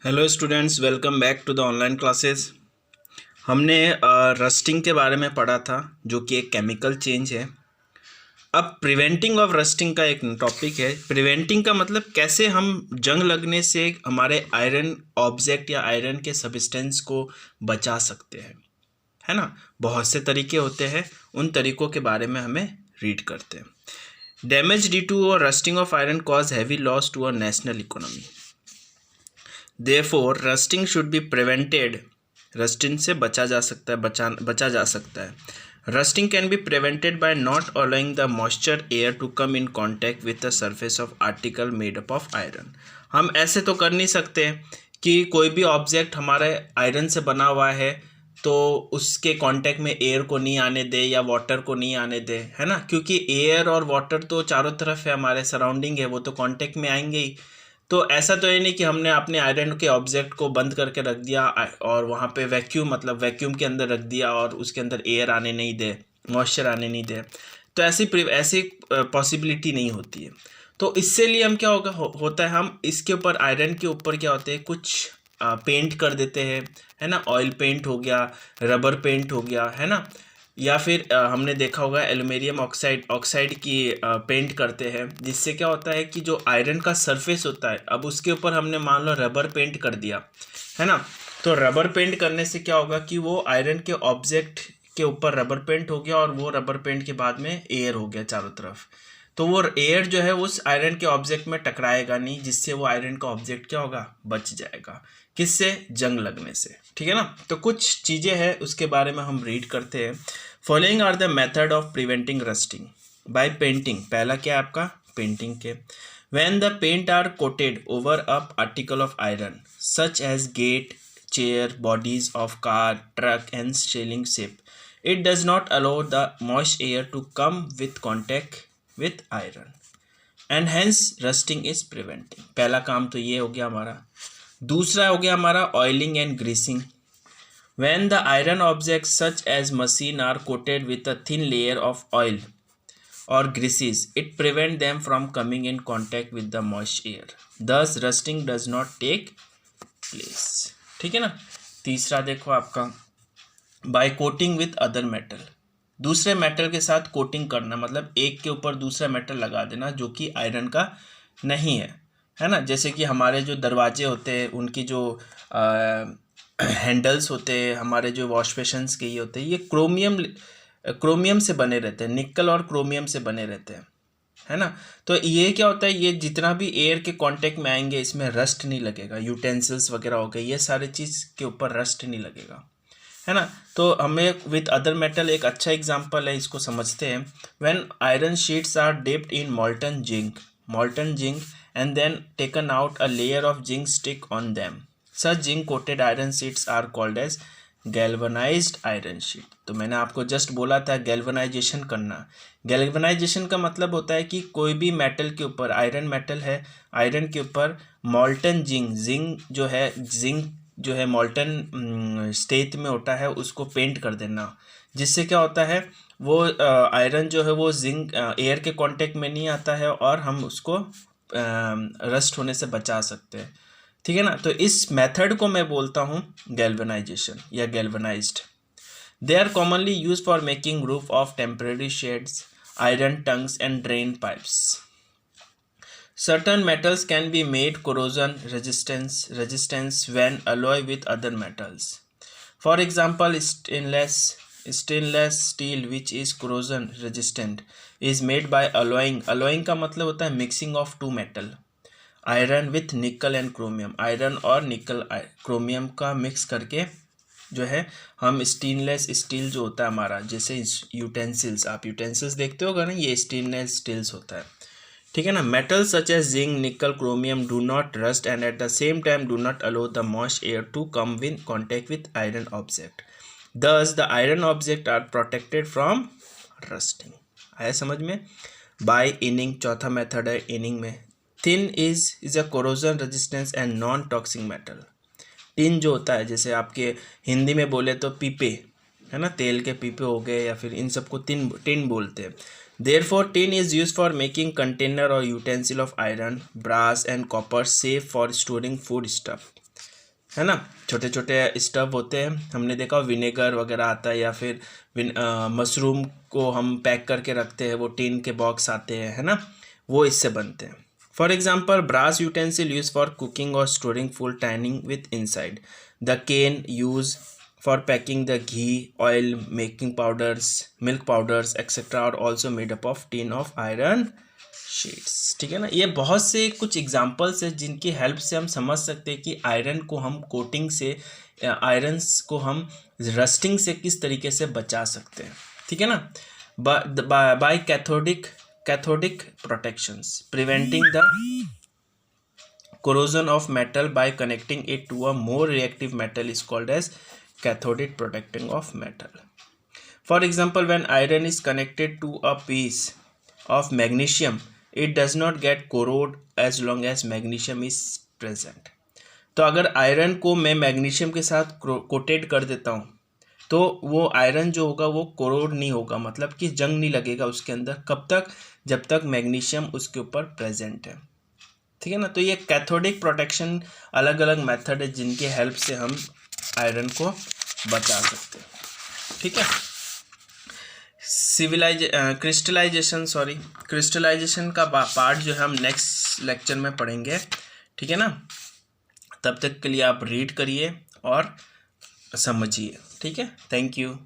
Hello students, welcome back to the online classes. हमने rusting के बारे में पढ़ा था, जो कि एक केमिकल चेंज है। अब प्रिवेंटिंग ऑफ रस्टिंग का एक टॉपिक है। प्रिवेंटिंग का मतलब कैसे हम जंग लगने से हमारे आयरन ऑब्जेक्ट या आयरन के सब्सटेंस को बचा सकते हैं, है ना। बहुत से तरीके होते हैं, उन तरीकों के बारे में हमें रीड करते हैं। Damage due to rusting of iron cause heavy loss to a national economy. Therefore, rusting should be prevented. Rusting से बचा जा सकता है, बचा जा सकता है। Rusting can be prevented by not allowing the moisture air to come in contact with the surface of article made up of iron. हम ऐसे तो कर नहीं सकते कि कोई भी ऑब्जेक्ट हमारे आयरन से बना हुआ है तो उसके कांटेक्ट में एयर को नहीं आने दे या वाटर को नहीं आने दे, है ना। क्योंकि एयर और वाटर तो चारों तरफ है, हमारे सराउंडिंग है, वो तो कांटेक्ट में आएंगे ही। तो ऐसा तो ये नहीं कि हमने अपने आयरन के ऑब्जेक्ट को बंद करके रख दिया और वहाँ पे वैक्यूम, मतलब वैक्यूम के अंदर रख दिया और उसके अंदर एयर आने नहीं दे, मॉइस्चर आने नहीं दे। तो ऐसी पॉसिबिलिटी नहीं होती है। तो इससे लिए हम क्या होता है, हम इसके ऊपर आयरन के ऊपर क्या होते हैं, कुछ पेंट कर देते हैं, है ना। ऑयल पेंट हो गया, रबर पेंट हो गया, है ना। या फिर हमने देखा होगा एल्यूमिनियम ऑक्साइड की पेंट करते हैं, जिससे क्या होता है कि जो आयरन का सरफेस होता है, अब उसके ऊपर हमने मान लो रबर पेंट कर दिया, है ना। तो रबर पेंट करने से क्या होगा कि वो आयरन के ऑब्जेक्ट के ऊपर रबर पेंट हो गया और वो रबर पेंट के बाद में एयर हो गया चारों तरफ। तो वो एयर जो है उस आयरन के ऑब्जेक्ट में टकराएगा नहीं, जिससे वो आयरन का ऑब्जेक्ट क्या होगा, बच जाएगा। किससे? जंग लगने से। ठीक है ना। तो कुछ चीज़ें हैं, उसके बारे में हम रीड करते हैं। Following are the method of preventing rusting by painting. पहला क्या है आपका? पेंटिंग के। When the paint are coated over a article of iron such as gate, chair, bodies of car, truck and sailing ship, it does not allow the moist air to come with contact with iron and hence rusting is preventing। पहला काम तो ये हो गया हमारा। दूसरा हो गया हमारा oiling and greasing. when the iron objects such as machine are coated with a thin layer of oil or greases, it prevent them from coming in contact with the moist air, thus rusting does not take place। ठीक है ना। तीसरा देखो आपका, by coating with other metal. दूसरे metal के साथ coating करना, मतलब एक के ऊपर दूसरा मेटल लगा देना जो कि आयरन का नहीं है ना। जैसे कि हमारे जो दरवाजे होते हैं, उनकी जो हैंडल्स होते हैं, हमारे जो वॉश बेसिन्स के ये होते हैं, ये क्रोमियम से बने रहते हैं, निकल और क्रोमियम से बने रहते हैं, है ना। तो ये क्या होता है, ये जितना भी एयर के कांटेक्ट में आएंगे इसमें रस्ट नहीं लगेगा। यूटेंसिल्स वगैरह हो गए, ये सारे चीज़ के ऊपर रस्ट नहीं लगेगा, है ना। तो हमें विथ अदर मेटल एक अच्छा एग्जांपल है, इसको समझते हैं। When iron sheets are dipped in molten zinc and then taken out a layer of zinc stick on them, such zinc coated iron sheets are called as galvanised iron sheet. तो मैंने आपको just बोला था galvanisation करना। Galvanisation का मतलब होता है कि कोई भी मेटल के ऊपर, आयरन मेटल है, आयरन के ऊपर मॉल्टन जिंक जो है मॉल्टन स्टेट में होता है, उसको पेंट कर देना। जिससे क्या होता है, वो आयरन जो है वो जिंक एयर के कांटेक्ट में नहीं आता है और हम उसको रस्ट होने से बचा सकते हैं। ठीक है ना। तो इस मेथड को मैं बोलता हूँ गैल्वनाइजेशन या galvanized. They are commonly use for making roof of temporary sheds, iron tongs and drain pipes. Certain metals can be made corrosion resistance when alloyed with other metals. For example, stainless steel, which is corrosion resistant, is made by alloying का मतलब होता है mixing of two metal, iron with निकल and chromium. Iron और निकल chromium का mix करके जो है हम स्टेनलेस स्टील जो होता है हमारा, जैसे यूटेंसिल्स, आप यूटेंसिल्स देखते होगा ना, ये स्टेनलेस स्टील्स होता है। ठीक है ना। Metal such as zinc, nickel, chromium do not rust and at the same time do not allow the moist air to come in contact with iron object, thus the iron object are protected from rusting. आया समझ में। By tinning, चौथा method है tinning में। Tin is a corrosion resistance and non toxic metal. Tin जो होता है, जैसे आपके हिंदी में बोले तो पीपे, है ना, तेल के पीपे हो गए, या फिर इन सबको टिन बोलते हैं। Therefore, tin is used for making container or utensil of iron, brass and copper, safe for storing food stuff. है ना। छोटे छोटे स्टव होते हैं, हमने देखा विनेगर वगैरह आता है, या फिर मशरूम को हम पैक करके रखते हैं, वो टीन के बॉक्स आते हैं, है ना, वो इससे बनते हैं। For example brass utensil use for cooking और storing food tinning with inside the can use for packing the ghee oil making powders milk powders etcetera और also made up of tin of iron sheets. ठीक है ना। ये बहुत से कुछ examples है जिनकी हेल्प से हम समझ सकते हैं कि आयरन को हम कोटिंग से, आयरन्स को हम रस्टिंग से किस तरीके से बचा सकते हैं। ठीक है ना। By cathodic protections preventing the corrosion of metal by connecting it to a more reactive metal is called as cathodic protecting of metal. For example, when iron is connected to a piece of magnesium, it does not get corrode as long as magnesium is present. तो अगर iron को मैं magnesium के साथ coated कर देता हूँ तो वो आयरन जो होगा वो कोरोड नहीं होगा, मतलब कि जंग नहीं लगेगा उसके अंदर। कब तक? जब तक मैग्नीशियम उसके ऊपर प्रेजेंट है। ठीक है ना। तो ये कैथोडिक प्रोटेक्शन अलग अलग मेथड है जिनके हेल्प से हम आयरन को बचा सकते हैं। ठीक है। क्रिस्टलाइजेशन का पार्ट जो है हम नेक्स्ट लेक्चर में पढ़ेंगे। ठीक है ना। तब तक के लिए आप रीड करिए और समझिए। ठीक है। Thank you.